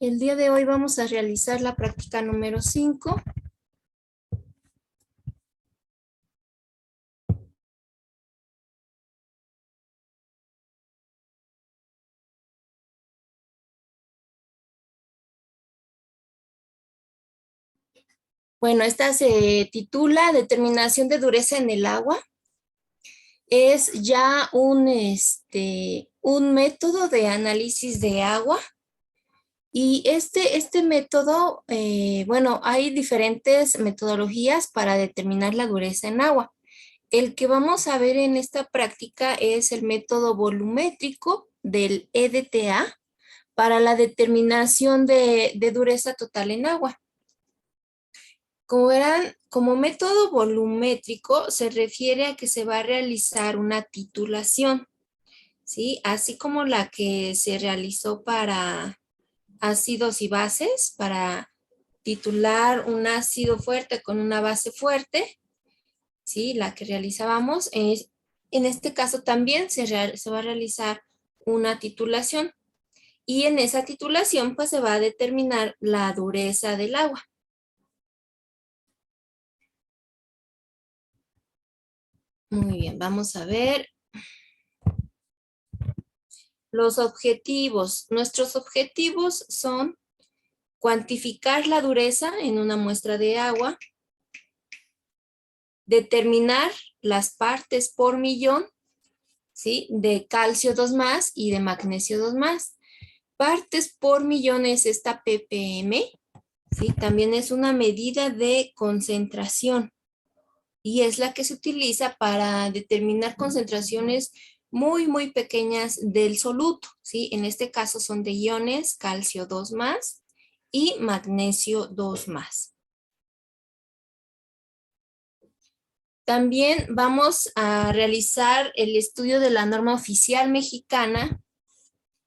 El día de hoy vamos a realizar la práctica número 5. Bueno, esta se titula Determinación de dureza en el agua. Es ya un método de análisis de agua. Y este método, bueno, hay diferentes metodologías para determinar la dureza en agua. El que vamos a ver en esta práctica es el método volumétrico del EDTA para la determinación de dureza total en agua. Como verán, como método volumétrico se refiere a que se va a realizar una titulación, ¿sí? Así como la que se realizó para ácidos y bases, para titular un ácido fuerte con una base fuerte, ¿sí? La que realizábamos. En este caso también se va a realizar una titulación. Y en esa titulación pues se va a determinar la dureza del agua. Muy bien, vamos a ver los objetivos. Nuestros objetivos son cuantificar la dureza en una muestra de agua, determinar las partes por millón, ¿sí? De calcio 2+ y de magnesio 2+. Partes por millón es esta ppm, ¿sí? También es una medida de concentración y es la que se utiliza para determinar concentraciones muy pequeñas del soluto, ¿sí? En este caso son de iones calcio 2+ y magnesio 2+. También vamos a realizar el estudio de la norma oficial mexicana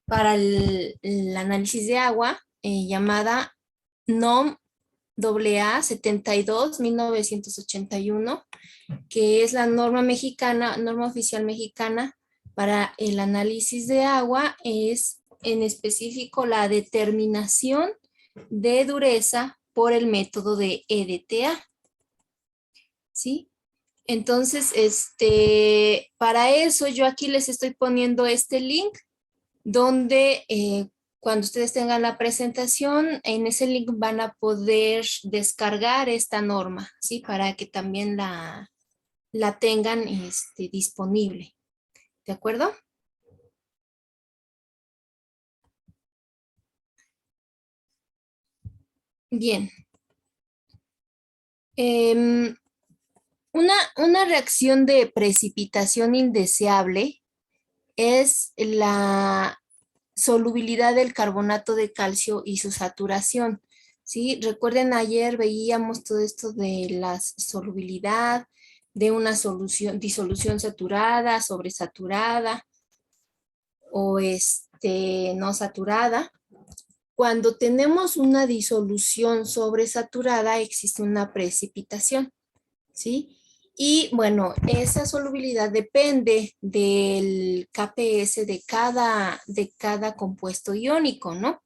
para el análisis de agua, llamada NOM AA 72/1981, que es la norma mexicana, norma oficial mexicana para el análisis de agua. Es en específico la determinación de dureza por el método de EDTA, ¿sí? Entonces, para eso yo aquí les estoy poniendo este link donde cuando ustedes tengan la presentación, en ese link van a poder descargar esta norma, ¿sí? Para que también la tengan disponible. ¿De acuerdo? Bien. Una reacción de precipitación indeseable es la solubilidad del carbonato de calcio y su saturación, ¿sí? Recuerden, ayer veíamos todo esto de la solubilidad, de una disolución saturada, sobresaturada o no saturada. Cuando tenemos una disolución sobresaturada existe una precipitación, ¿sí? Y bueno, esa solubilidad depende del KPS de cada compuesto iónico, ¿no?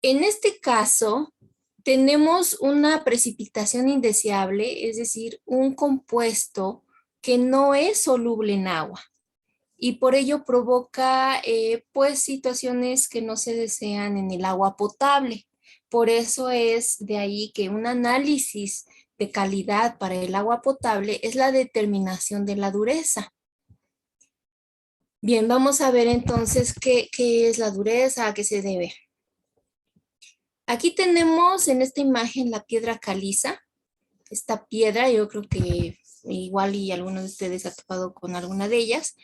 En este caso, tenemos una precipitación indeseable, es decir, un compuesto que no es soluble en agua y por ello provoca pues situaciones que no se desean en el agua potable. Por eso es de ahí que un análisis de calidad para el agua potable es la determinación de la dureza. Bien, vamos a ver entonces qué es la dureza, a qué se debe. Aquí tenemos en esta imagen la piedra caliza. Esta piedra, yo creo que igual y alguno de ustedes ha topado con alguna de ellas.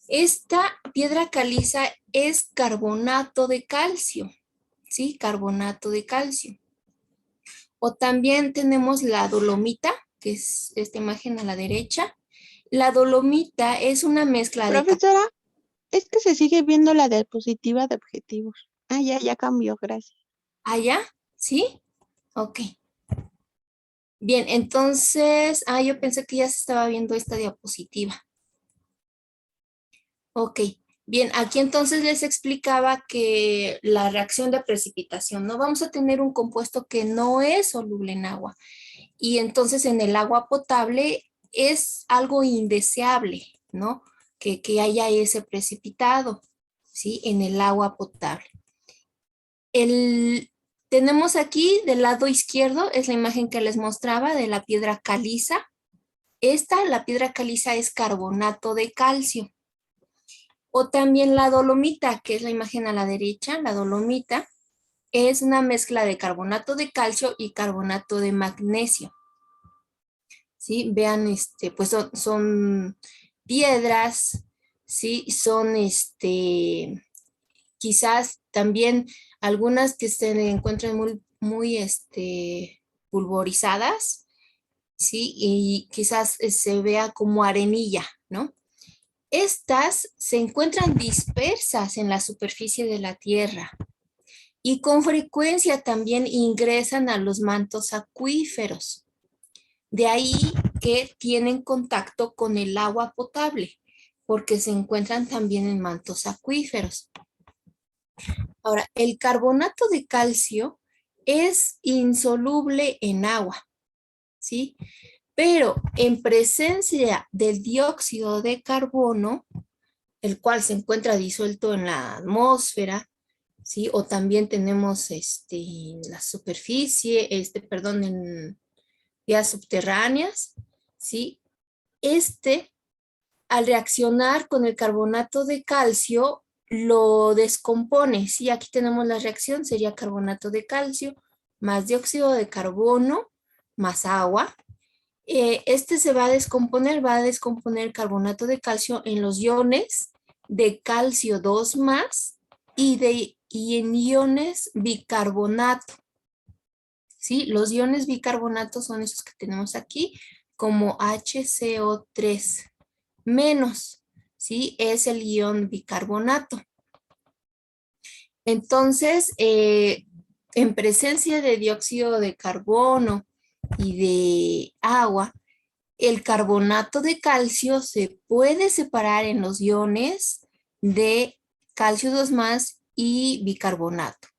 Esta piedra caliza es carbonato de calcio, ¿sí? Carbonato de calcio. O también tenemos la dolomita, que es esta imagen a la derecha. La dolomita es una mezcla de... Profesora, es que se sigue viendo la diapositiva de objetivos. Ah, ya cambió, gracias. ¿Allá? ¿Sí? Ok. Bien, entonces, yo pensé que ya se estaba viendo esta diapositiva. Ok, Bien, aquí entonces les explicaba que la reacción de precipitación, ¿no? Vamos a tener un compuesto que no es soluble en agua y entonces en el agua potable es algo indeseable, ¿no? Que haya ese precipitado, ¿sí? En el agua potable. Tenemos aquí del lado izquierdo, es la imagen que les mostraba de la piedra caliza. La piedra caliza es carbonato de calcio. O también la dolomita, que es la imagen a la derecha, la dolomita, es una mezcla de carbonato de calcio y carbonato de magnesio. ¿Sí? Vean, pues son piedras, ¿sí? Son, quizás también algunas que se encuentran muy, pulverizadas, ¿sí? Y quizás se vea como arenilla, ¿no? Estas se encuentran dispersas en la superficie de la Tierra y con frecuencia también ingresan a los mantos acuíferos. De ahí que tienen contacto con el agua potable, porque se encuentran también en mantos acuíferos. Ahora, el carbonato de calcio es insoluble en agua, ¿sí? Pero en presencia del dióxido de carbono, el cual se encuentra disuelto en la atmósfera, ¿sí? O también tenemos la superficie, perdón, en vías subterráneas, ¿sí? Al reaccionar con el carbonato de calcio, lo descompone, ¿sí? Aquí tenemos la reacción, sería carbonato de calcio más dióxido de carbono más agua. Se va a descomponer carbonato de calcio en los iones de calcio 2 más y en iones bicarbonato. ¿Sí? Los iones bicarbonato son esos que tenemos aquí, como HCO3 menos, ¿sí? Es el ion bicarbonato. Entonces, en presencia de dióxido de carbono y de agua, el carbonato de calcio se puede separar en los iones de calcio 2 más y bicarbonato.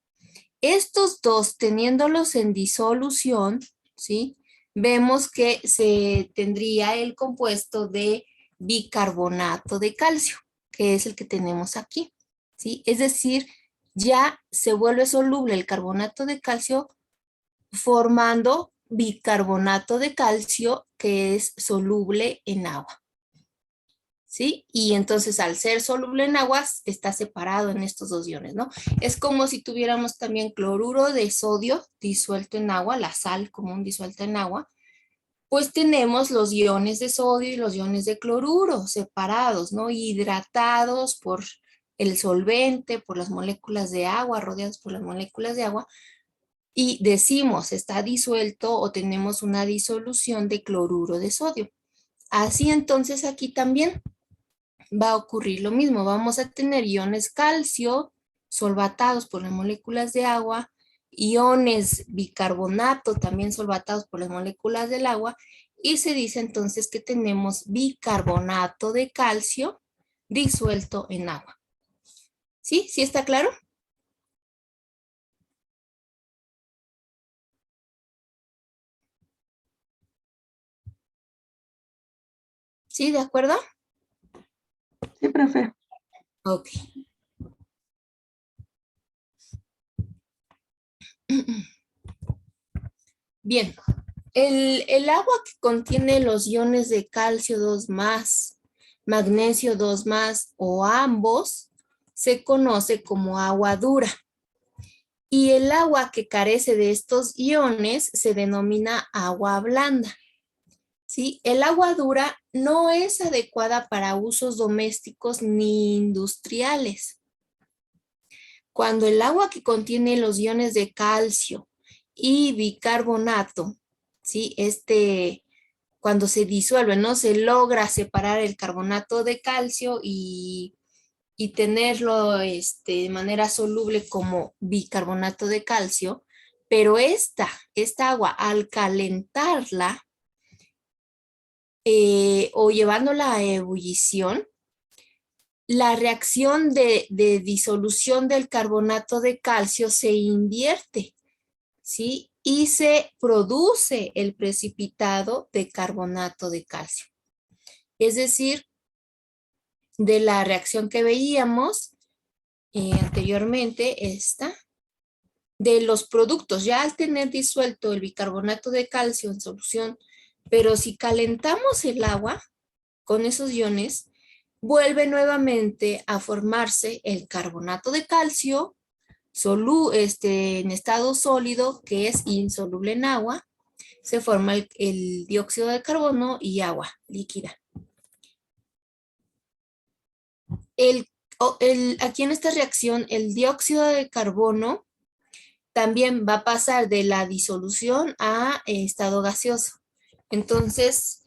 Estos dos, teniéndolos en disolución, ¿sí? Vemos que se tendría el compuesto de bicarbonato de calcio, que es el que tenemos aquí, ¿sí? Es decir, ya se vuelve soluble el carbonato de calcio formando bicarbonato de calcio que es soluble en agua. ¿Sí? Y entonces al ser soluble en aguas está separado en estos dos iones, ¿no? Es como si tuviéramos también cloruro de sodio disuelto en agua, la sal común disuelta en agua, pues tenemos los iones de sodio y los iones de cloruro separados, ¿no? Hidratados por el solvente, por las moléculas de agua, rodeados por las moléculas de agua, y decimos está disuelto o tenemos una disolución de cloruro de sodio. Así entonces aquí también va a ocurrir lo mismo. Vamos a tener iones calcio solvatados por las moléculas de agua, iones bicarbonato también solvatados por las moléculas del agua, y se dice entonces que tenemos bicarbonato de calcio disuelto en agua. ¿Sí? ¿Sí está claro? ¿Sí? ¿De acuerdo? Sí, profe. Ok. Bien, el agua que contiene los iones de calcio 2 más, magnesio 2 más o ambos se conoce como agua dura. Y el agua que carece de estos iones se denomina agua blanda. ¿Sí? El agua dura no es adecuada para usos domésticos ni industriales. Cuando el agua que contiene los iones de calcio y bicarbonato, ¿sí? Cuando se disuelve, ¿no? Se logra separar el carbonato de calcio y tenerlo de manera soluble como bicarbonato de calcio, pero esta agua al calentarla o llevándola a ebullición, la reacción de disolución del carbonato de calcio se invierte, ¿sí? Y se produce el precipitado de carbonato de calcio. Es decir, de la reacción que veíamos anteriormente, de los productos, ya al tener disuelto el bicarbonato de calcio en solución, pero si calentamos el agua con esos iones, vuelve nuevamente a formarse el carbonato de calcio en estado sólido, que es insoluble en agua. Se forma el dióxido de carbono y agua líquida. Aquí en esta reacción, el dióxido de carbono también va a pasar de la disolución a estado gaseoso. Entonces,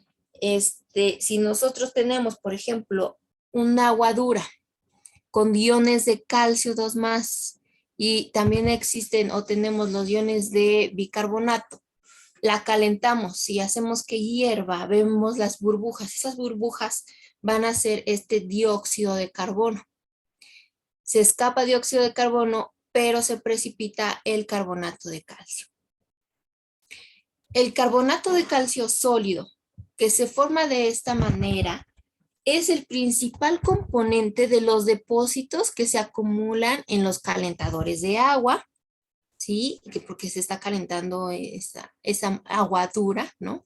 si nosotros tenemos, por ejemplo, un agua dura con iones de calcio 2 más, y también existen o tenemos los iones de bicarbonato, la calentamos y hacemos que hierva, vemos las burbujas. Esas burbujas van a ser este dióxido de carbono. Se escapa dióxido de carbono, pero se precipita el carbonato de calcio. El carbonato de calcio sólido, que se forma de esta manera, es el principal componente de los depósitos que se acumulan en los calentadores de agua, ¿sí? Porque se está calentando esa agua dura, ¿no?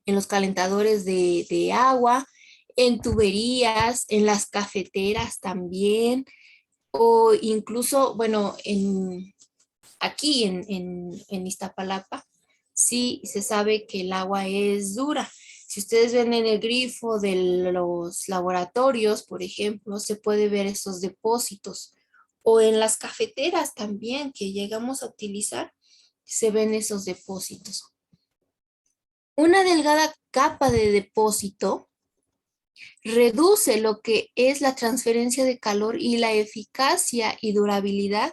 En los calentadores de agua, en tuberías, en las cafeteras también, o incluso, bueno, aquí en Iztapalapa, sí se sabe que el agua es dura. Si ustedes ven en el grifo de los laboratorios, por ejemplo, se puede ver esos depósitos. O en las cafeteras también que llegamos a utilizar, se ven esos depósitos. Una delgada capa de depósito reduce lo que es la transferencia de calor y la eficacia y durabilidad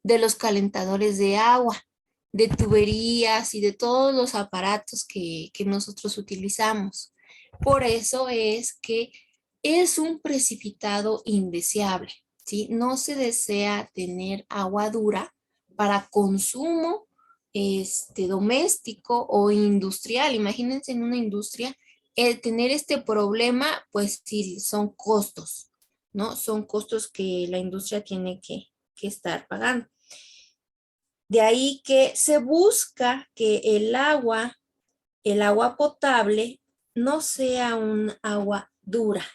de los calentadores de agua, de tuberías y de todos los aparatos que nosotros utilizamos. Por eso es que es un precipitado indeseable, ¿sí? No se desea tener agua dura para consumo doméstico o industrial. Imagínense en una industria, el tener este problema, pues sí, son costos, ¿no? Son costos que la industria tiene que estar pagando. De ahí que se busca que el agua potable, no sea un agua dura.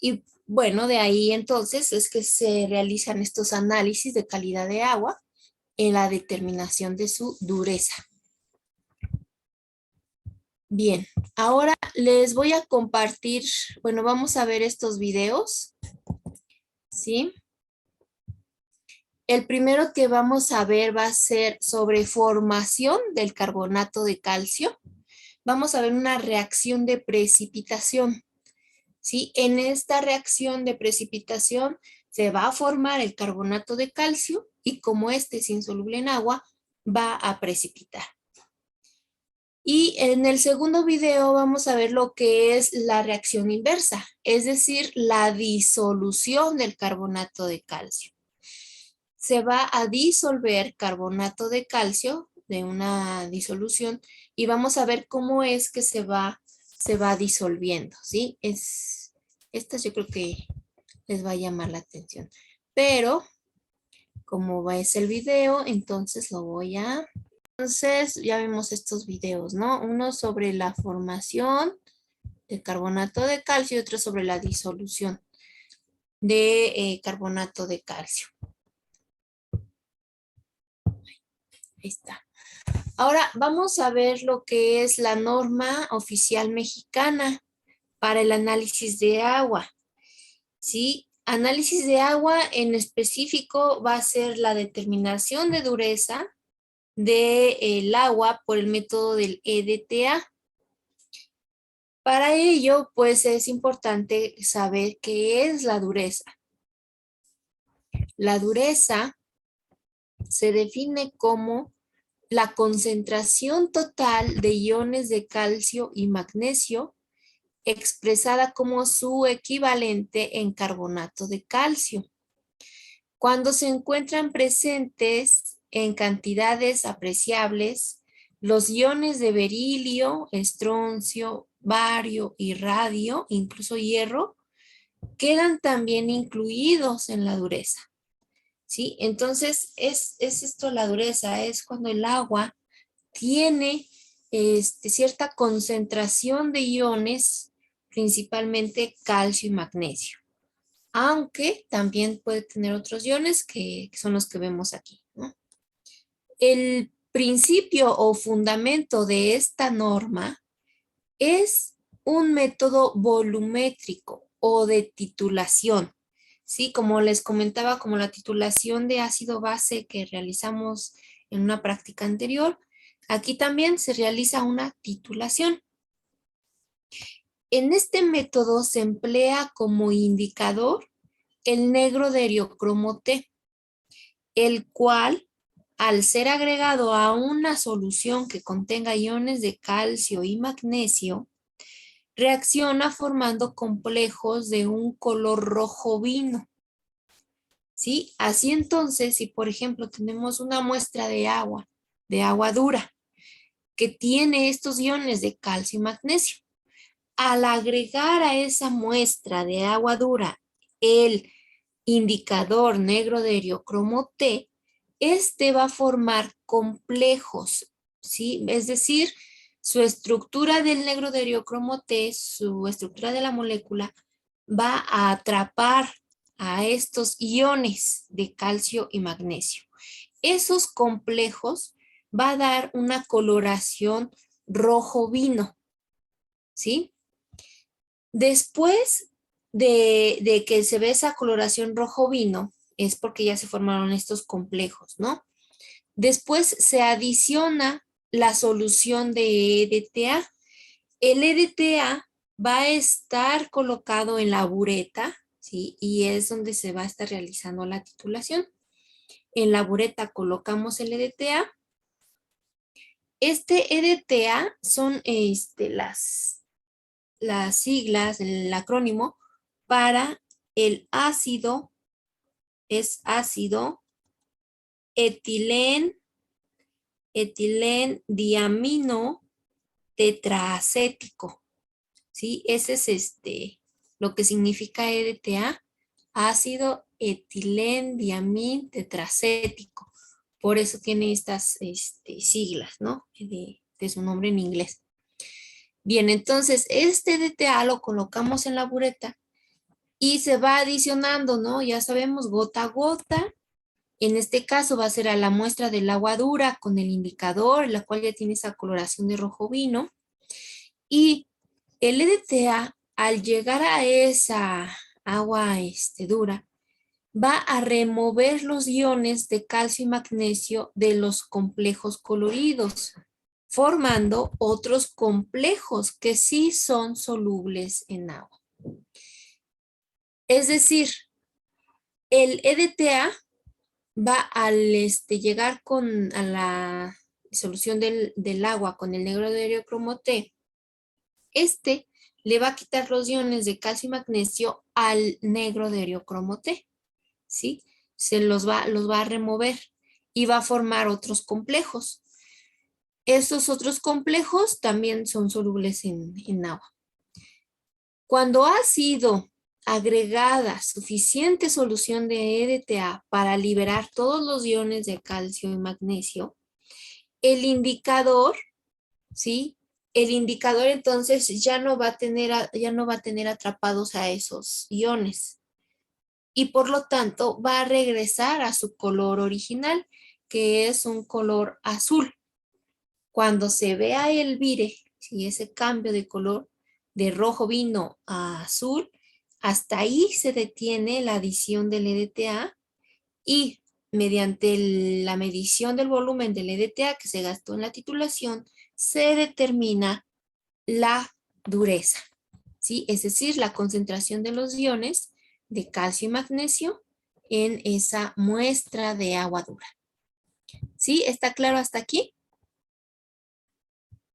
Y bueno, de ahí entonces es que se realizan estos análisis de calidad de agua en la determinación de su dureza. Bien, ahora les voy a compartir, bueno, vamos a ver estos videos, ¿sí? El primero que vamos a ver va a ser sobre formación del carbonato de calcio. Vamos a ver una reacción de precipitación, ¿sí? En esta reacción de precipitación se va a formar el carbonato de calcio y como este es insoluble en agua, va a precipitar. Y en el segundo video vamos a ver lo que es la reacción inversa, es decir, la disolución del carbonato de calcio. Se va a disolver carbonato de calcio de una disolución y vamos a ver cómo es que se va disolviendo, ¿sí? Estas yo creo que les va a llamar la atención. Pero, como es el video, entonces lo voy a... Entonces, ya vimos estos videos, ¿no? Uno sobre la formación de carbonato de calcio y otro sobre la disolución de carbonato de calcio. Ahí está. Ahora vamos a ver lo que es la norma oficial mexicana para el análisis de agua. ¿Sí? Análisis de agua en específico va a ser la determinación de dureza del agua por el método del EDTA. Para ello, pues es importante saber qué es la dureza. La dureza se define como la concentración total de iones de calcio y magnesio expresada como su equivalente en carbonato de calcio. Cuando se encuentran presentes en cantidades apreciables, los iones de berilio, estroncio, bario y radio, incluso hierro, quedan también incluidos en la dureza. ¿Sí? Entonces, es esto la dureza, es cuando el agua tiene cierta concentración de iones, principalmente calcio y magnesio, aunque también puede tener otros iones que son los que vemos aquí, ¿no? El principio o fundamento de esta norma es un método volumétrico o de titulación. Sí, como les comentaba, como la titulación de ácido base que realizamos en una práctica anterior, aquí también se realiza una titulación. En este método se emplea como indicador el negro de eriocromo T, el cual, al ser agregado a una solución que contenga iones de calcio y magnesio, reacciona formando complejos de un color rojo vino. ¿Sí? Así entonces, si por ejemplo tenemos una muestra de agua dura, que tiene estos iones de calcio y magnesio, al agregar a esa muestra de agua dura el indicador negro de eriocromo T, este va a formar complejos, ¿sí? Es decir, su estructura del negro de eriocromo T, su estructura de la molécula, va a atrapar a estos iones de calcio y magnesio. Esos complejos va a dar una coloración rojo vino, ¿sí? Después de que se ve esa coloración rojo vino, es porque ya se formaron estos complejos, ¿no? Después se adiciona la solución de EDTA. El EDTA va a estar colocado en la bureta, ¿sí? Y es donde se va a estar realizando la titulación. En la bureta colocamos el EDTA. Este EDTA son las siglas, el acrónimo para el ácido, es ácido etilendiamino tetraacético, ¿sí? Ese es lo que significa EDTA, ácido etilendiamín tetracético. Por eso tiene estas siglas, ¿no? De su nombre en inglés. Bien, entonces este EDTA lo colocamos en la bureta y se va adicionando, ¿no? Ya sabemos, gota a gota. En este caso va a ser a la muestra del agua dura con el indicador, la cual ya tiene esa coloración de rojo vino. Y el EDTA, al llegar a esa agua dura, va a remover los iones de calcio y magnesio de los complejos coloridos, formando otros complejos que sí son solubles en agua. Es decir, el EDTA va al llegar a la solución del agua con el negro de eriocromo T, le va a quitar los iones de calcio y magnesio al negro de eriocromo T, ¿sí? Los va a remover y va a formar otros complejos. Estos otros complejos también son solubles en agua. Cuando ha sido agregada suficiente solución de EDTA para liberar todos los iones de calcio y magnesio, el indicador, ¿sí? El indicador entonces ya no va a tener atrapados a esos iones y por lo tanto va a regresar a su color original, que es un color azul. Cuando se vea el vire, ¿sí? Ese cambio de color de rojo vino a azul, hasta ahí se detiene la adición del EDTA y mediante la medición del volumen del EDTA que se gastó en la titulación, se determina la dureza, ¿sí? Es decir, la concentración de los iones de calcio y magnesio en esa muestra de agua dura. ¿Sí? ¿Está claro hasta aquí?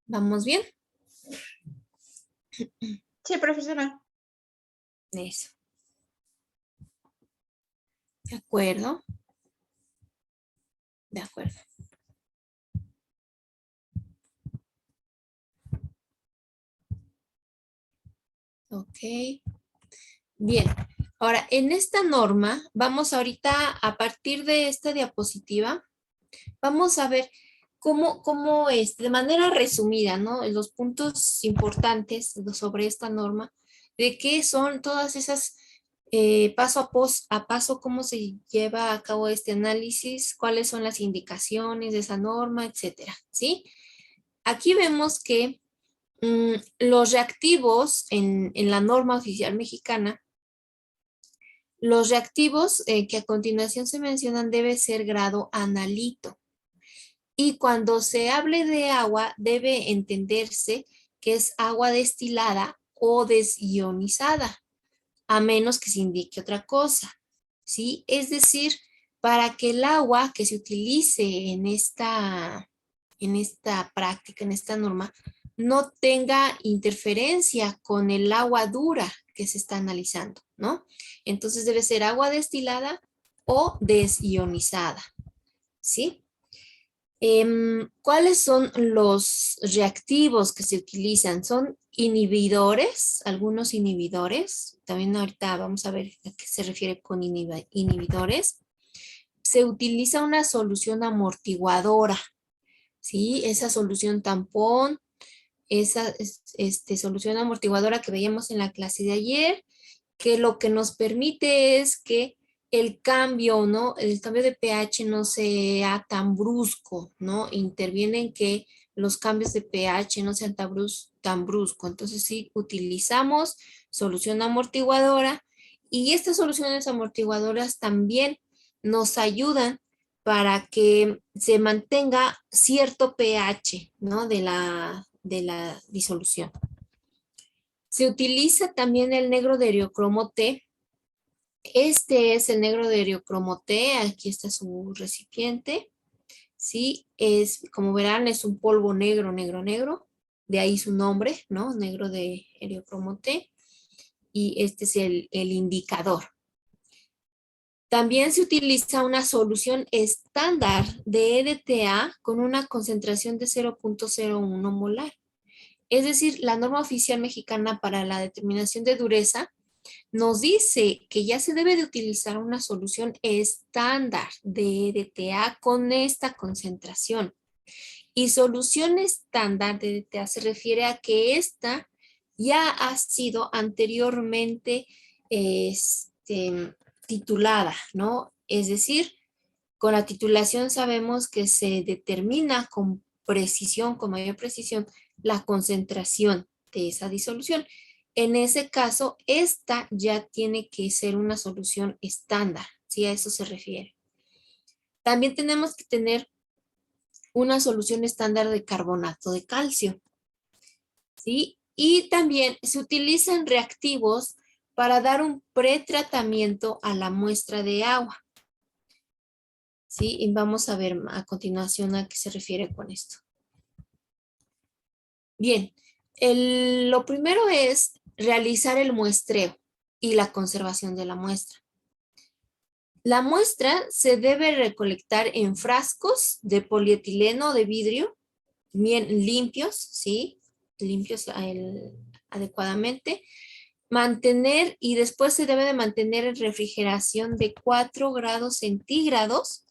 ¿Vamos bien? Sí, profesora. Eso. ¿De acuerdo? De acuerdo. Ok. Bien. Ahora, en esta norma, vamos ahorita, a partir de esta diapositiva, vamos a ver cómo es, de manera resumida, ¿no? Los puntos importantes sobre esta norma, de qué son todas esas, paso a paso, cómo se lleva a cabo este análisis, cuáles son las indicaciones de esa norma, etcétera, ¿sí? Aquí vemos que los reactivos en la norma oficial mexicana, los reactivos que a continuación se mencionan debe ser grado analito. Y cuando se hable de agua, debe entenderse que es agua destilada o desionizada, a menos que se indique otra cosa, ¿sí? Es decir, para que el agua que se utilice en esta práctica, en esta norma, no tenga interferencia con el agua dura que se está analizando, ¿no? Entonces debe ser agua destilada o desionizada, ¿sí? ¿Cuáles son los reactivos que se utilizan? Son inhibidores, algunos inhibidores. También ahorita vamos a ver a qué se refiere con inhibidores. Se utiliza una solución amortiguadora, ¿sí? Esa solución tampón, esa solución amortiguadora que veíamos en la clase de ayer, que lo que nos permite es que el cambio, ¿no? El cambio de pH no sea tan brusco, ¿no? Interviene en que los cambios de pH no sean tan brusco. Entonces sí utilizamos solución amortiguadora y estas soluciones amortiguadoras también nos ayudan para que se mantenga cierto pH, ¿no? De la disolución. Se utiliza también el negro de eriocromo T. Este es el negro de eriocromo T. Aquí está su recipiente. Sí, como verán, es un polvo negro, negro, negro. De ahí su nombre, ¿no? Negro de eriocromo T. Y este es el indicador. También se utiliza una solución estándar de EDTA con una concentración de 0.01 molar. Es decir, la norma oficial mexicana para la determinación de dureza nos dice que ya se debe de utilizar una solución estándar de EDTA con esta concentración. Y solución estándar de EDTA se refiere a que esta ya ha sido anteriormente titulada, ¿no? Es decir, con la titulación sabemos que se determina con precisión, con mayor precisión, la concentración de esa disolución. En ese caso, esta ya tiene que ser una solución estándar, ¿sí? A eso se refiere. También tenemos que tener una solución estándar de carbonato de calcio, ¿sí? Y también se utilizan reactivos para dar un pretratamiento a la muestra de agua. ¿Sí? Y vamos a ver a continuación a qué se refiere con esto. Bien, lo primero es realizar el muestreo y la conservación de la muestra. La muestra se debe recolectar en frascos de polietileno de vidrio, bien limpios, ¿sí? Limpios adecuadamente. Mantener, y después se debe de mantener en refrigeración de 4 grados centígrados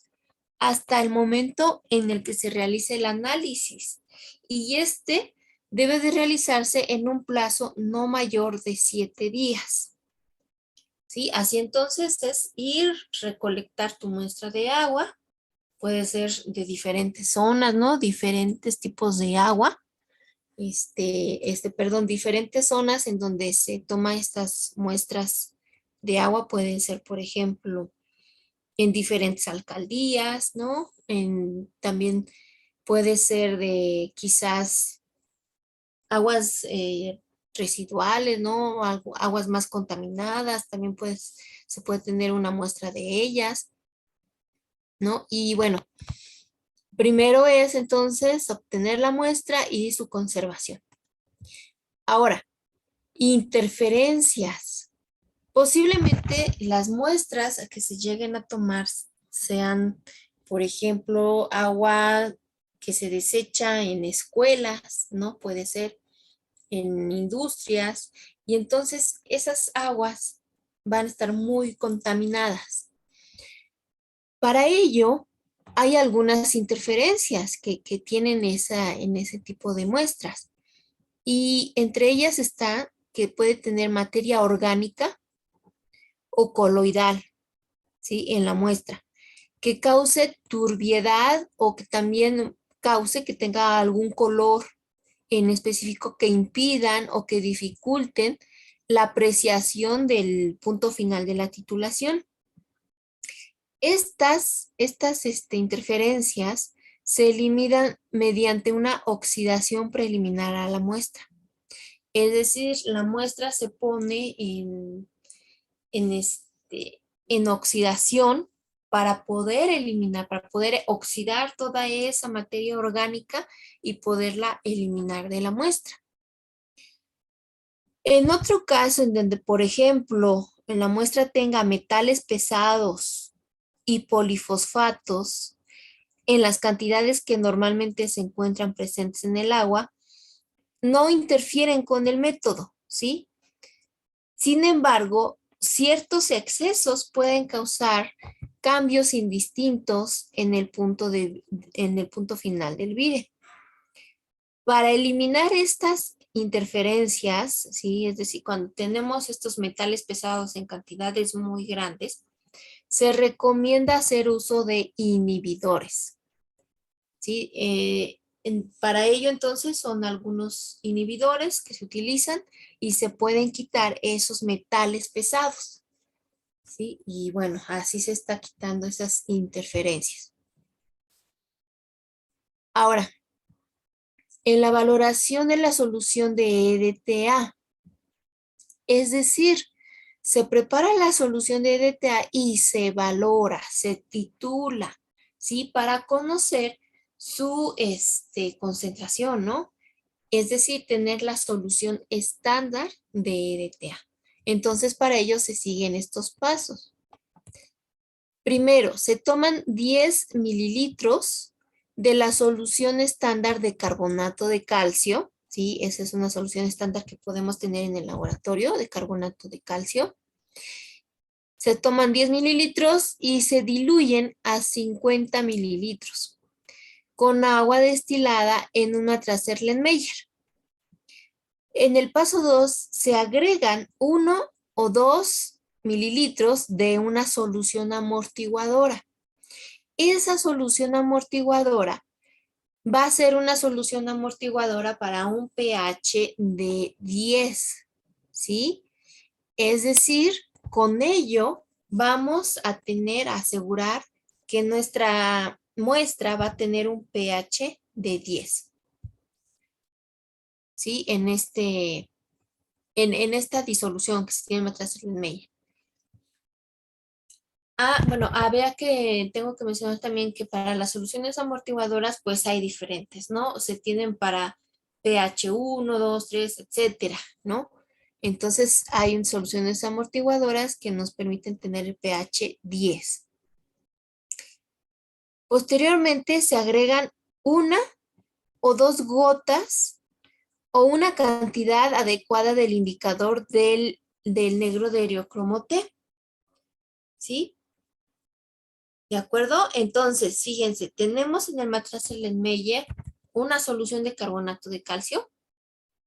hasta el momento en el que se realice el análisis. Y este debe de realizarse en un plazo no mayor de 7 días. ¿Sí? Así entonces es ir, recolectar tu muestra de agua. Puede ser de diferentes zonas, ¿no? Diferentes tipos de agua. Diferentes zonas en donde se toma estas muestras de agua. Pueden ser, por ejemplo, en diferentes alcaldías, ¿no? También puede ser de quizás aguas residuales, ¿no? Aguas más contaminadas, también se puede tener una muestra de ellas, ¿no? Y bueno, primero es entonces obtener la muestra y su conservación. Ahora, Interferencias. Posiblemente las muestras a que se lleguen a tomar sean, por ejemplo, agua que se desecha en escuelas, ¿no? Puede ser en industrias, y entonces esas aguas van a estar muy contaminadas. Para ello, hay algunas interferencias que tienen en ese tipo de muestras, y entre ellas está que puede tener materia orgánica o coloidal, ¿sí? En la muestra, que cause turbiedad o que también cause que tenga algún color en específico que impidan o que dificulten la apreciación del punto final de la titulación. Estas interferencias se eliminan mediante una oxidación preliminar a la muestra. Es decir, la muestra se pone en, en oxidación para poder eliminar, para poder oxidar toda esa materia orgánica y poderla eliminar de la muestra. En otro caso, en donde, por ejemplo, en la muestra tenga metales pesados y polifosfatos en las cantidades que normalmente se encuentran presentes en el agua, no interfieren con el método, ¿sí? Sin embargo, ciertos excesos pueden causar cambios indistintos en el punto final del vide. Para eliminar estas interferencias, ¿sí? Es decir, cuando tenemos estos metales pesados en cantidades muy grandes, se recomienda hacer uso de inhibidores, ¿sí? Para ello, entonces, son algunos inhibidores que se utilizan y se pueden quitar esos metales pesados, ¿sí? Y bueno, así se está quitando esas interferencias. Ahora, en la valoración de la solución de EDTA, es decir, se prepara la solución de EDTA y se valora, se titula, ¿sí? Para conocer su concentración, ¿no? Es decir, tener la solución estándar de EDTA. Entonces, para ello se siguen estos pasos. Primero, se toman 10 mililitros de la solución estándar de carbonato de calcio, ¿sí? Esa es una solución estándar que podemos tener en el laboratorio de carbonato de calcio. Se toman 10 mililitros y se diluyen a 50 mililitros con agua destilada en una Tracer-Lenmeyer. En el paso 2 se agregan 1 o 2 mililitros de una solución amortiguadora. Esa solución amortiguadora va a ser una solución amortiguadora para un pH de 10, ¿sí? Es decir, con ello vamos a asegurar que nuestra muestra va a tener un pH de 10, ¿sí? En esta disolución que se tiene en Tracer-Lenmeyer. Bueno, había tengo que mencionar también que para las soluciones amortiguadoras, pues hay diferentes, ¿no? Se tienen para pH 1, 2, 3, etcétera, ¿no? Entonces, hay soluciones amortiguadoras que nos permiten tener el pH 10. Posteriormente, se agregan 1 o 2 gotas o una cantidad adecuada del indicador del negro de eriocromo T, ¿sí? ¿De acuerdo? Entonces, fíjense, tenemos en el Tracer-Lenmeyer una solución de carbonato de calcio,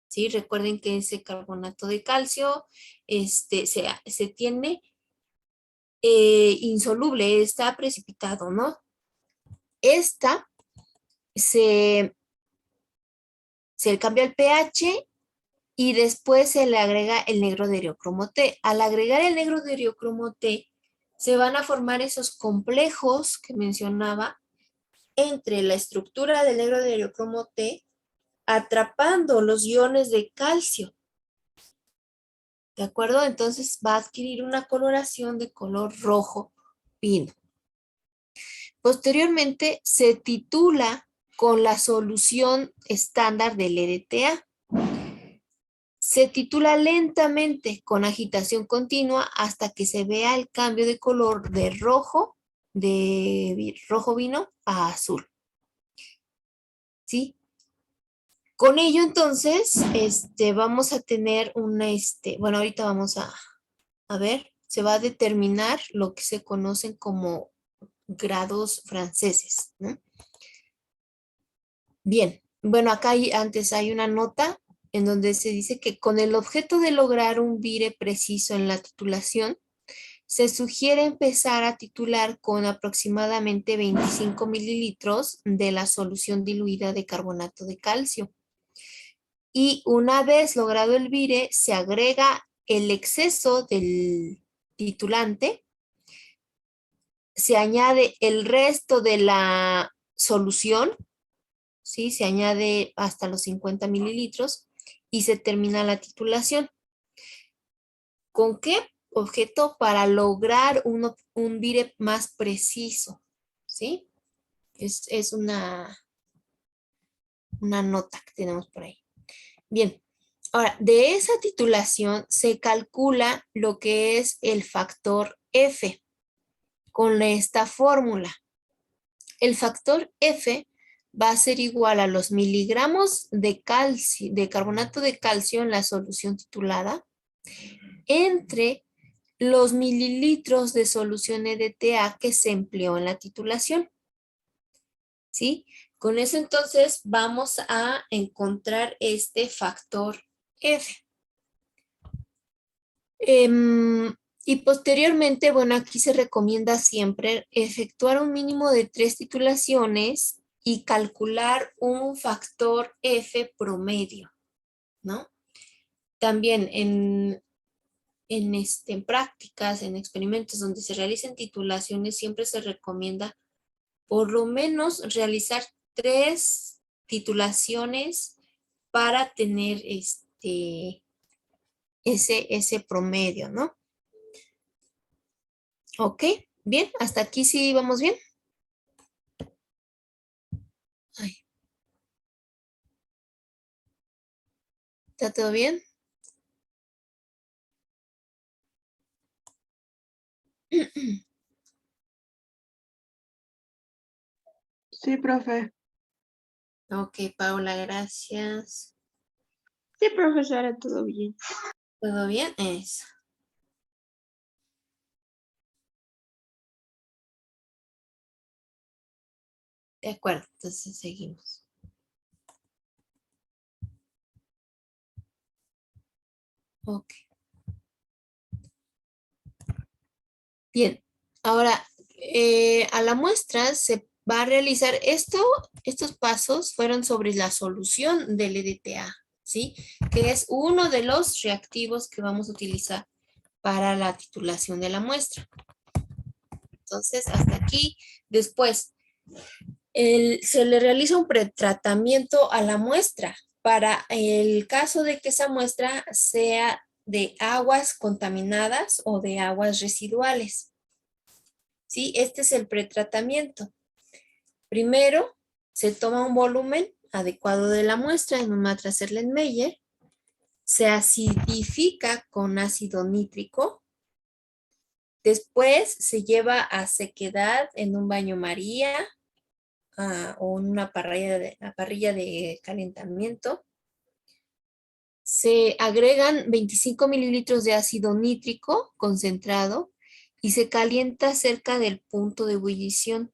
¿sí? Recuerden que ese carbonato de calcio se tiene insoluble, está precipitado, ¿no? Esta se cambia el pH y después se le agrega el negro de eriocromo T. Al agregar el negro de eriocromo T, se van a formar esos complejos que mencionaba entre la estructura del negro de eriocromo T, atrapando los iones de calcio. ¿De acuerdo? Entonces va a adquirir una coloración de color rojo pino. Posteriormente se titula con la solución estándar del EDTA. Se titula lentamente con agitación continua hasta que se vea el cambio de color de rojo vino a azul. ¿Sí? Con ello, entonces, vamos a tener bueno, ahorita vamos a ver, se va a determinar lo que se conocen como grados franceses, ¿no? Bien, bueno, acá antes hay una nota en donde se dice que con el objeto de lograr un vire preciso en la titulación, se sugiere empezar a titular con aproximadamente 25 mililitros de la solución diluida de carbonato de calcio. Y una vez logrado el vire, se agrega el exceso del titulante, se añade el resto de la solución, ¿sí? Se añade hasta los 50 mililitros y se termina la titulación. ¿Con qué objeto? Para lograr un vire más preciso, ¿sí? Es una nota que tenemos por ahí. Bien, ahora, de esa titulación se calcula lo que es el factor F con esta fórmula. El factor F va a ser igual a los miligramos de calcio, de carbonato de calcio en la solución titulada entre los mililitros de solución EDTA que se empleó en la titulación. ¿Sí? Con eso entonces vamos a encontrar este factor F. Y posteriormente, bueno, aquí se recomienda siempre efectuar un mínimo de 3 titulaciones y calcular un factor F promedio, ¿no? También en prácticas, en experimentos donde se realicen titulaciones, siempre se recomienda por lo menos realizar 3 titulaciones para tener ese promedio, ¿no? Ok, bien, hasta aquí sí vamos bien. Ay, ¿está todo bien? Sí, profe. Ok, Paula, gracias. Sí, profesora, todo bien. ¿Todo bien? Eso. De acuerdo, entonces seguimos. Ok. Bien, ahora a la muestra se va a realizar estos pasos fueron sobre la solución del EDTA, ¿sí? Que es uno de los reactivos que vamos a utilizar para la titulación de la muestra. Entonces, hasta aquí. Después, se le realiza un pretratamiento a la muestra para el caso de que esa muestra sea de aguas contaminadas o de aguas residuales. ¿Sí? Este es el pretratamiento. Primero, se toma un volumen adecuado de la muestra en un matraz Erlenmeyer, se acidifica con ácido nítrico, después se lleva a sequedad en un baño María o en una parrilla de calentamiento. Se agregan 25 mililitros de ácido nítrico concentrado y se calienta cerca del punto de ebullición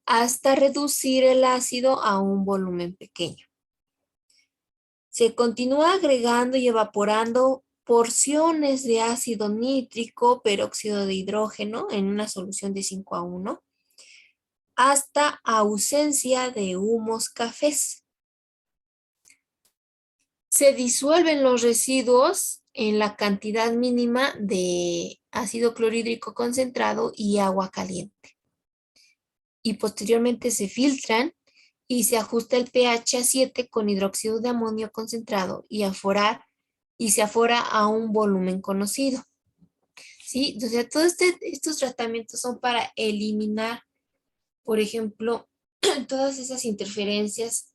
hasta reducir el ácido a un volumen pequeño. Se continúa agregando y evaporando porciones de ácido nítrico, peróxido de hidrógeno en una solución de 5:1 hasta ausencia de humos cafés. Se disuelven los residuos en la cantidad mínima de ácido clorhídrico concentrado y agua caliente. Y posteriormente se filtran y se ajusta el pH a 7 con hidróxido de amonio concentrado y se afora a un volumen conocido. ¿Sí? O sea, todos estos tratamientos son para eliminar, por ejemplo, todas esas interferencias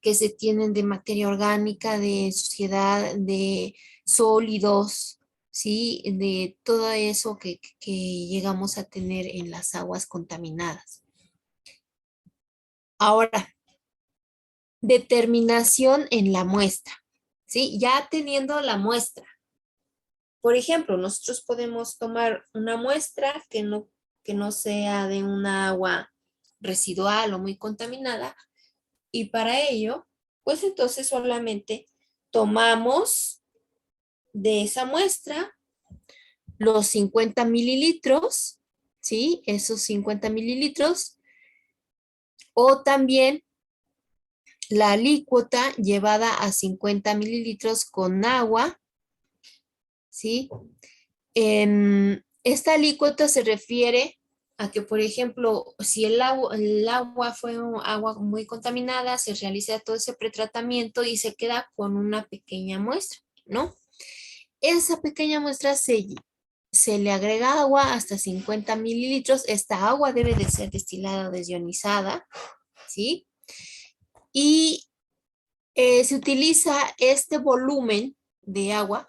que se tienen de materia orgánica, de suciedad, de sólidos, ¿sí? De todo eso que llegamos a tener en las aguas contaminadas. Ahora, determinación en la muestra, ¿sí? Ya teniendo la muestra. Por ejemplo, nosotros podemos tomar una muestra que no sea de una agua residual o muy contaminada, y para ello, pues entonces solamente tomamos de esa muestra los 50 mililitros, ¿sí? Esos 50 mililitros, o también la alícuota llevada a 50 mililitros con agua, ¿sí? Esta alícuota se refiere a que, por ejemplo, si el agua fue un agua muy contaminada, se realiza todo ese pretratamiento y se queda con una pequeña muestra, ¿no? Esa pequeña muestra se le agrega agua hasta 50 mililitros. Esta agua debe de ser destilada o desionizada, ¿sí? Y se utiliza este volumen de agua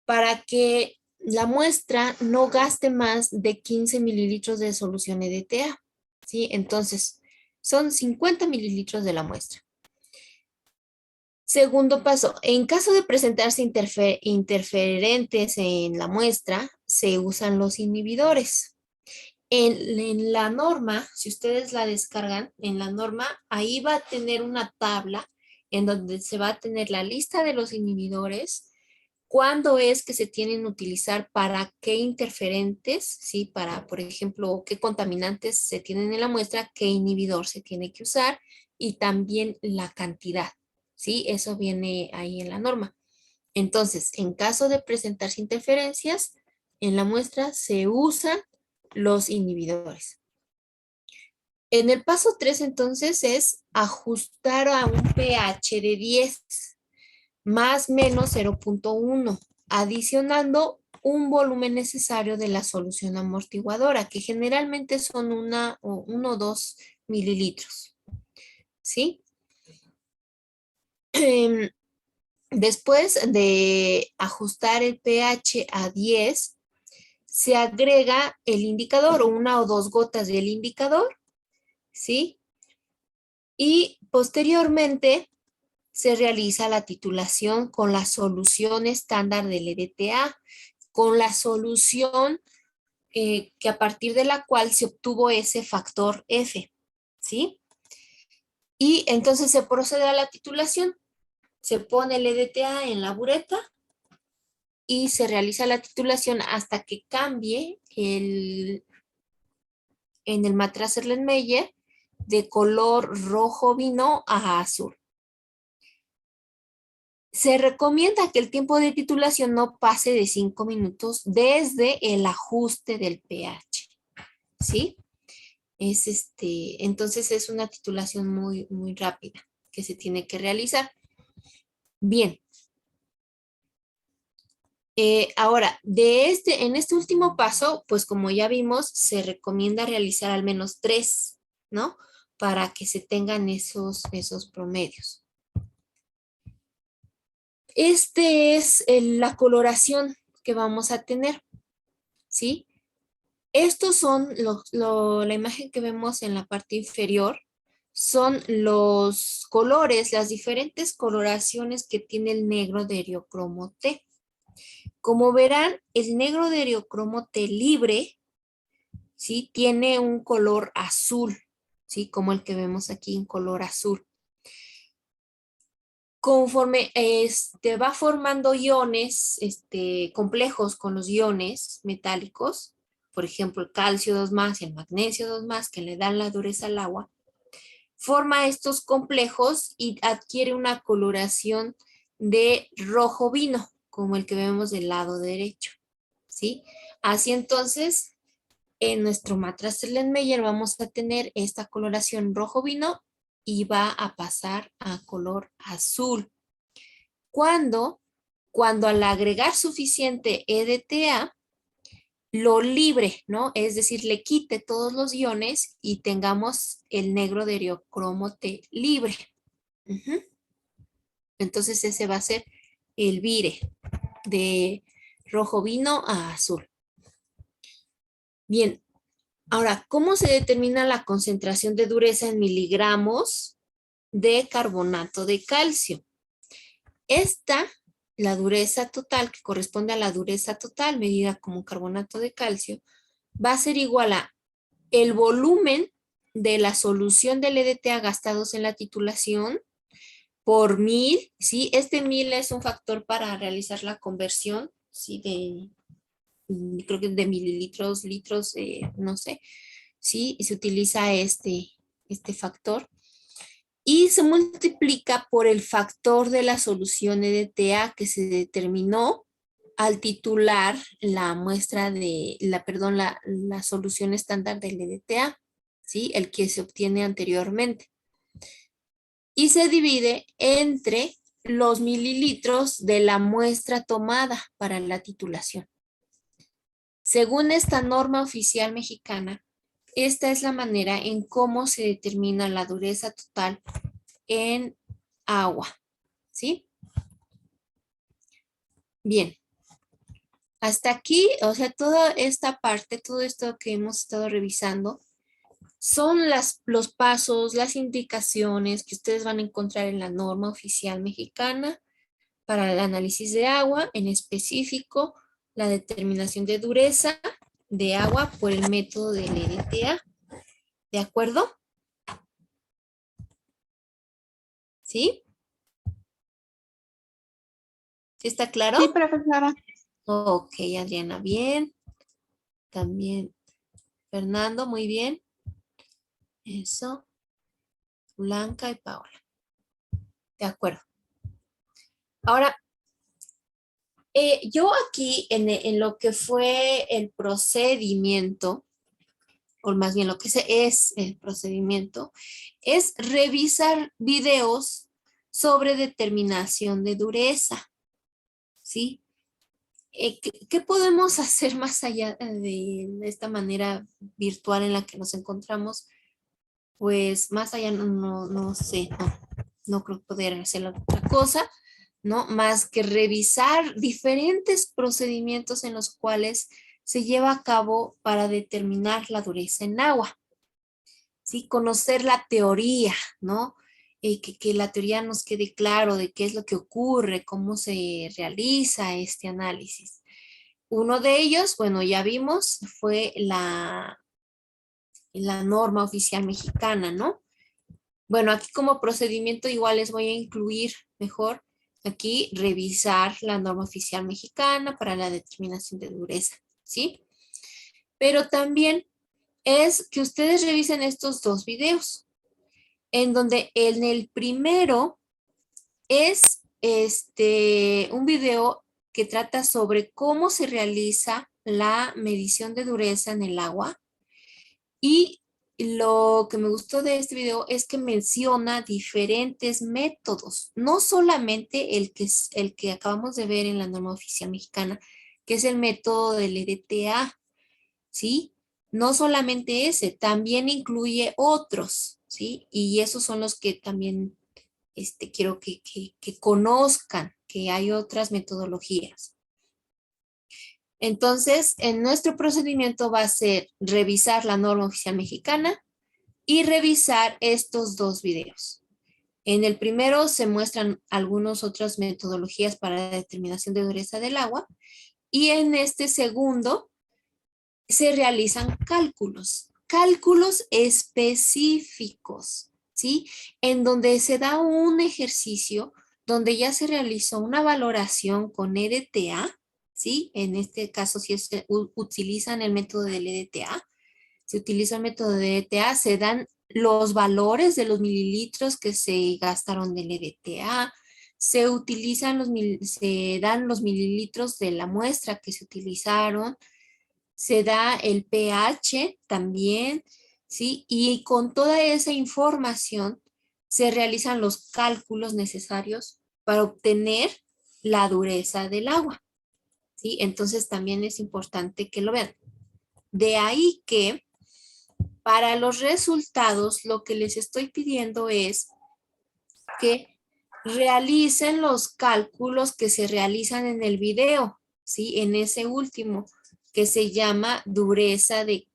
para que la muestra no gaste más de 15 mililitros de solución EDTA, ¿sí? Entonces, son 50 mililitros de la muestra. Segundo paso, en caso de presentarse interferentes en la muestra, se usan los inhibidores. En la norma, si ustedes la descargan, en la norma, ahí va a tener una tabla en donde se va a tener la lista de los inhibidores, cuándo es que se tienen que utilizar, para qué interferentes, ¿sí? Para, por ejemplo, qué contaminantes se tienen en la muestra, qué inhibidor se tiene que usar, y también la cantidad, ¿sí? Eso viene ahí en la norma. Entonces, en caso de presentarse interferencias en la muestra, se usan los inhibidores. En el paso 3, entonces, es ajustar a un pH de 10 más menos 0.1, adicionando un volumen necesario de la solución amortiguadora, que generalmente son 1 o 2 mililitros, ¿sí? Después de ajustar el pH a 10, se agrega el indicador, o 1 o 2 gotas del indicador, ¿sí? Y posteriormente se realiza la titulación con la solución estándar del EDTA, con la solución que a partir de la cual se obtuvo ese factor F, ¿sí? Y entonces se procede a la titulación, se pone el EDTA en la bureta y se realiza la titulación hasta que cambie en el matraz Erlenmeyer de color rojo vino a azul. Se recomienda que el tiempo de titulación no pase de 5 minutos desde el ajuste del pH, ¿sí? Entonces es una titulación muy, muy rápida que se tiene que realizar. Bien. Ahora, en este último paso, pues como ya vimos, se recomienda realizar al menos 3, ¿no? Para que se tengan esos promedios. Es la coloración que vamos a tener, ¿sí? Estos son la imagen que vemos en la parte inferior, son los colores, las diferentes coloraciones que tiene el negro de eriocromo T. Como verán, el negro de eriocromo T libre, ¿sí? Tiene un color azul, ¿sí? Como el que vemos aquí en color azul. Conforme va formando iones complejos con los iones metálicos, por ejemplo, el calcio 2 más y el magnesio 2 más, que le dan la dureza al agua, forma estos complejos y adquiere una coloración de rojo vino, como el que vemos del lado derecho, ¿sí? Así entonces, en nuestro matraz Erlenmeyer vamos a tener esta coloración rojo vino y va a pasar a color azul. Cuando al agregar suficiente EDTA, lo libre, ¿no? Es decir, le quite todos los iones y tengamos el negro de eriocromo T libre. Ujú. Entonces ese va a ser el vire de rojo vino a azul. Bien, ahora, ¿cómo se determina la concentración de dureza en miligramos de carbonato de calcio? Esta, la dureza total, que corresponde a la dureza total medida como carbonato de calcio, va a ser igual a el volumen de la solución del EDTA gastados en la titulación por 1000, ¿sí? Este 1000 es un factor para realizar la conversión, ¿sí? Creo que de mililitros, litros, no sé, ¿sí? Y se utiliza este factor. Y se multiplica por el factor de la solución EDTA que se determinó al titular la muestra de, perdón, la solución estándar del EDTA, ¿sí? El que se obtiene anteriormente. Y se divide entre los mililitros de la muestra tomada para la titulación. Según esta norma oficial mexicana, esta es la manera en cómo se determina la dureza total en agua, ¿sí? Bien, hasta aquí, o sea, toda esta parte, todo esto que hemos estado revisando, son los pasos, las indicaciones que ustedes van a encontrar en la norma oficial mexicana para el análisis de agua, en específico, la determinación de dureza de agua por el método del EDTA. ¿De acuerdo? ¿Sí? ¿Sí está claro? Sí, profesora. Ok, Adriana, bien. También Fernando, muy bien. Eso. Blanca y Paola. De acuerdo. Ahora, yo aquí en lo que fue el procedimiento, o más bien lo que es el procedimiento, es revisar videos sobre determinación de dureza, ¿sí? ¿Qué podemos hacer más allá de esta manera virtual en la que nos encontramos? Pues más allá no sé, no creo poder hacer otra cosa, ¿no? Más que revisar diferentes procedimientos en los cuales se lleva a cabo para determinar la dureza en agua, ¿sí? Conocer la teoría, ¿no? Que la teoría nos quede claro de qué es lo que ocurre, cómo se realiza este análisis. Uno de ellos, bueno, ya vimos, fue la norma oficial mexicana, ¿no? Bueno, aquí como procedimiento igual les voy a incluir mejor aquí revisar la norma oficial mexicana para la determinación de dureza, ¿sí? Pero también es que ustedes revisen estos dos videos, en donde en el primero es un video que trata sobre cómo se realiza la medición de dureza en el agua. Y lo que me gustó de este video es que menciona diferentes métodos, no solamente el que acabamos de ver en la norma oficial mexicana, que es el método del EDTA, ¿sí? No solamente ese, también incluye otros, ¿sí? Y esos son los que también quiero que conozcan que hay otras metodologías. Entonces, en nuestro procedimiento va a ser revisar la norma oficial mexicana y revisar estos dos videos. En el primero se muestran algunas otras metodologías para la determinación de dureza del agua y en este segundo se realizan cálculos específicos, ¿sí? En donde se da un ejercicio donde ya se realizó una valoración con EDTA, ¿sí? En este caso, si utilizan el método del EDTA, se utiliza el método de EDTA, se dan los valores de los mililitros que se gastaron del EDTA, se dan los mililitros de la muestra que se utilizaron, se da el pH también, ¿sí? Y con toda esa información se realizan los cálculos necesarios para obtener la dureza del agua, ¿sí? Entonces también es importante que lo vean. De ahí que para los resultados lo que les estoy pidiendo es que realicen los cálculos que se realizan en el video, ¿sí? En ese último, que se llama dureza de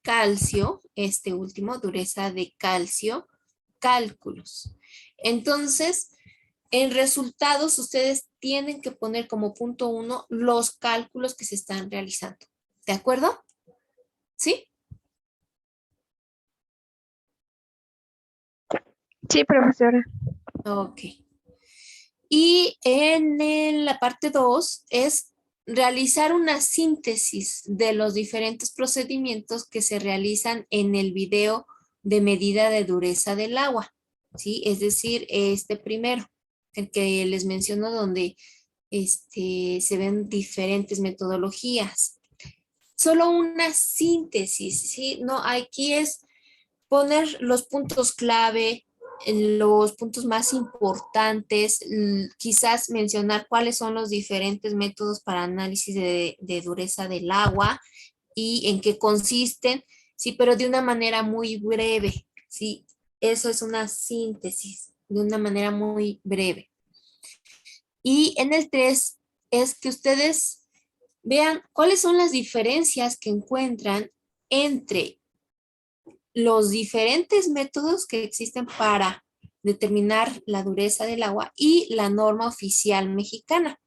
calcio, este último, dureza de calcio, cálculos. Entonces, en resultados, ustedes tienen que poner como punto 1 los cálculos que se están realizando. ¿De acuerdo? ¿Sí? Sí, profesora. Ok. Y en la parte 2 es realizar una síntesis de los diferentes procedimientos que se realizan en el video de medida de dureza del agua, ¿sí? Es decir, este primero, el que les menciono donde se ven diferentes metodologías. Solo una síntesis, ¿sí? No, aquí es poner los puntos clave, los puntos más importantes, quizás mencionar cuáles son los diferentes métodos para análisis de dureza del agua y en qué consisten, sí, pero de una manera muy breve, sí, eso es una síntesis, de una manera muy breve. Y en el 3 es que ustedes vean cuáles son las diferencias que encuentran entre los diferentes métodos que existen para determinar la dureza del agua y la norma oficial mexicana.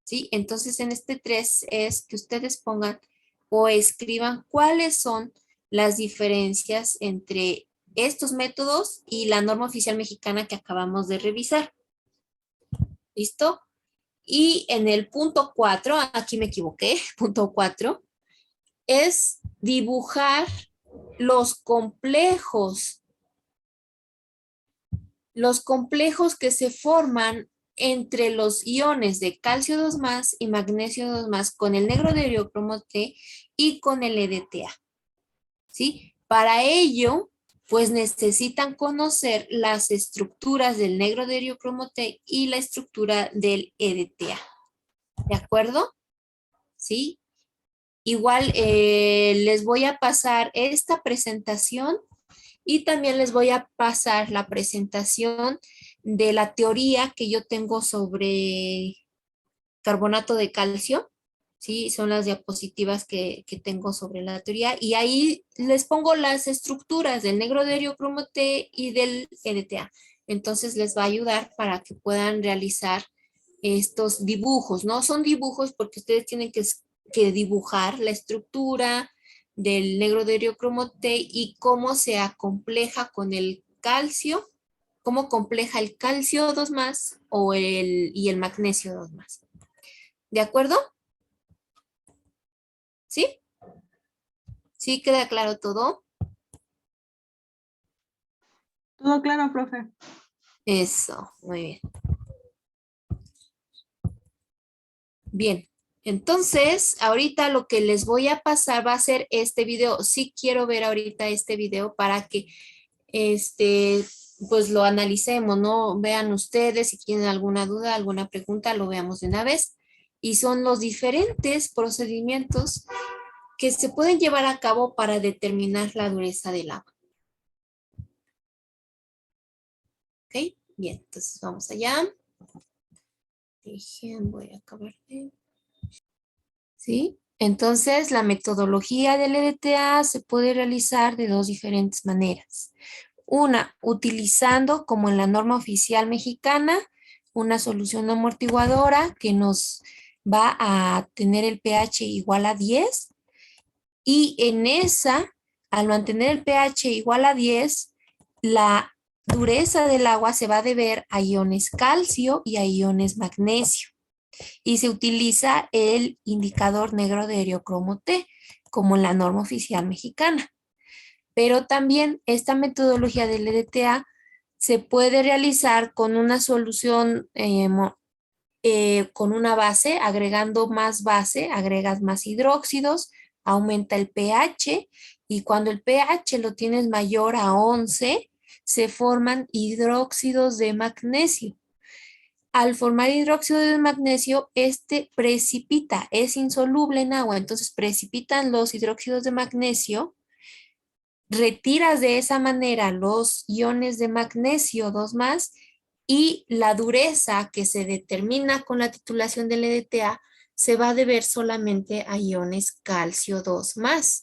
¿Sí? Entonces, en este 3 es que ustedes pongan o escriban cuáles son las diferencias entre estos métodos y la norma oficial mexicana que acabamos de revisar. ¿Listo? Y en el punto 4, aquí me equivoqué, punto 4, es dibujar los complejos que se forman entre los iones de calcio 2 más y magnesio 2 más con el negro de eriocromo T y con el EDTA. ¿Sí? Para ello, pues necesitan conocer las estructuras del negro de eriocromo T y la estructura del EDTA. ¿De acuerdo? ¿Sí? Igual les voy a pasar esta presentación y también les voy a pasar la presentación de la teoría que yo tengo sobre carbonato de calcio. Sí, son las diapositivas que tengo sobre la teoría. Y ahí les pongo las estructuras del negro de eriocromo T y del EDTA. Entonces les va a ayudar para que puedan realizar estos dibujos, ¿no? Son dibujos porque ustedes tienen que dibujar la estructura del negro de eriocromo T y cómo se acompleja con el calcio, cómo compleja el calcio 2 más y el magnesio 2 más. ¿De acuerdo? ¿Sí? ¿Sí queda claro todo? Todo claro, profe. Eso, muy bien. Bien, entonces ahorita lo que les voy a pasar va a ser este video. Sí quiero ver ahorita este video para que pues lo analicemos, ¿no? Vean ustedes si tienen alguna duda, alguna pregunta, lo veamos de una vez. Y son los diferentes procedimientos que se pueden llevar a cabo para determinar la dureza del agua. ¿Ok? Bien, entonces vamos allá. Voy a acabar de... ¿Sí? Entonces, la metodología del EDTA se puede realizar de dos diferentes maneras. Una, utilizando, como en la norma oficial mexicana, una solución amortiguadora que nos va a tener el pH igual a 10 y en esa, al mantener el pH igual a 10, la dureza del agua se va a deber a iones calcio y a iones magnesio. Y se utiliza el indicador negro de eriocromo T, como en la norma oficial mexicana. Pero también esta metodología del EDTA se puede realizar con una solución, con una base, agregando más base, agregas más hidróxidos, aumenta el pH y cuando el pH lo tienes mayor a 11, se forman hidróxidos de magnesio. Al formar hidróxido de magnesio, este precipita, es insoluble en agua, entonces precipitan los hidróxidos de magnesio, retiras de esa manera los iones de magnesio 2 más y la dureza que se determina con la titulación del EDTA se va a deber solamente a iones calcio 2+.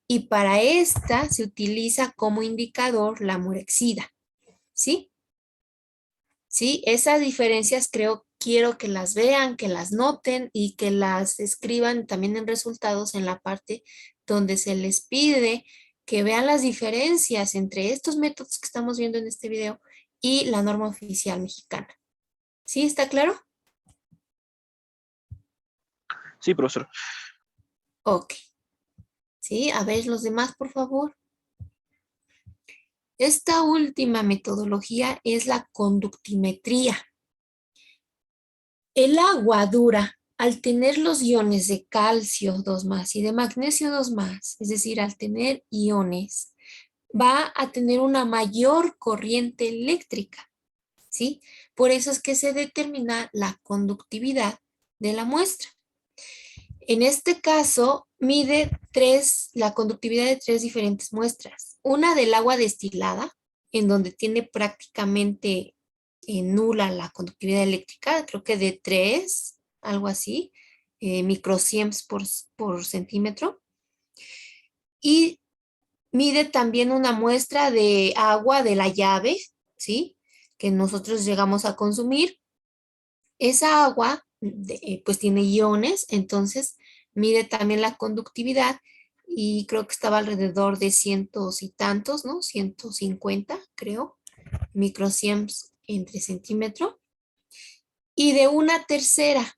Y para esta se utiliza como indicador la murexida, ¿sí? ¿Sí? Esas diferencias quiero que las vean, que las noten y que las escriban también en resultados en la parte donde se les pide que vean las diferencias entre estos métodos que estamos viendo en este video y la norma oficial mexicana. ¿Sí? ¿Está claro? Sí, profesor. Ok. ¿Sí? A ver los demás, por favor. Esta última metodología es la conductimetría. El agua dura, al tener los iones de calcio 2+ y de magnesio 2+, es decir, al tener iones, va a tener una mayor corriente eléctrica, ¿sí? Por eso es que se determina la conductividad de la muestra. En este caso, mide la conductividad de 3 diferentes muestras. Una del agua destilada, en donde tiene prácticamente nula la conductividad eléctrica, creo que de 3, algo así, microsiems por centímetro. Y mide también una muestra de agua de la llave, ¿sí? Que nosotros llegamos a consumir. Esa agua, pues tiene iones, entonces mide también la conductividad y creo que estaba alrededor de cientos y tantos, ¿no? 150, creo, microsiems entre centímetro. Y de una tercera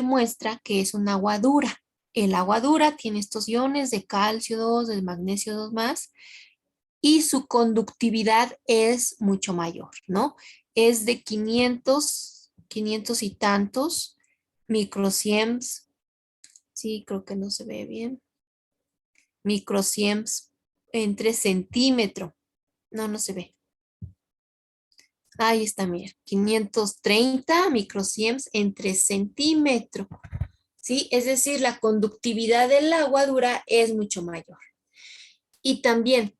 muestra, que es un agua dura. El agua dura tiene estos iones de calcio 2, de magnesio 2+, y su conductividad es mucho mayor, ¿no? Es de 500 y tantos microsiems. Sí, creo que no se ve bien. Microsiems entre centímetro. No se ve. Ahí está, mira. 530 microsiems entre centímetro. ¿Sí? Es decir, la conductividad del agua dura es mucho mayor. Y también,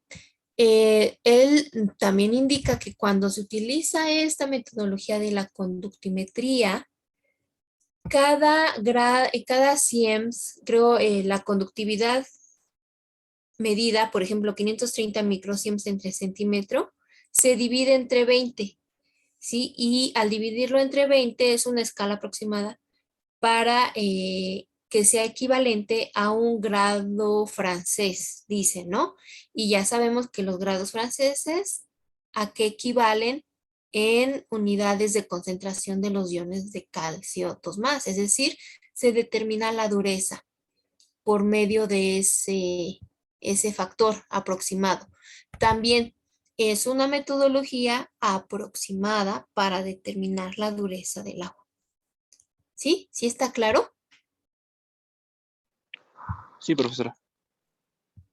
él también indica que cuando se utiliza esta metodología de la conductimetría, cada SIEMS, creo, la conductividad medida, por ejemplo, 530 microsiems entre centímetro, se divide entre 20, ¿sí? Y al dividirlo entre 20 es una escala aproximada para que sea equivalente a un grado francés, dice, ¿no? Y ya sabemos que los grados franceses, ¿a qué equivalen? En unidades de concentración de los iones de calcio 2+, es decir, se determina la dureza por medio de ese factor aproximado. También es una metodología aproximada para determinar la dureza del agua. ¿Sí? ¿Sí está claro? Sí, profesora.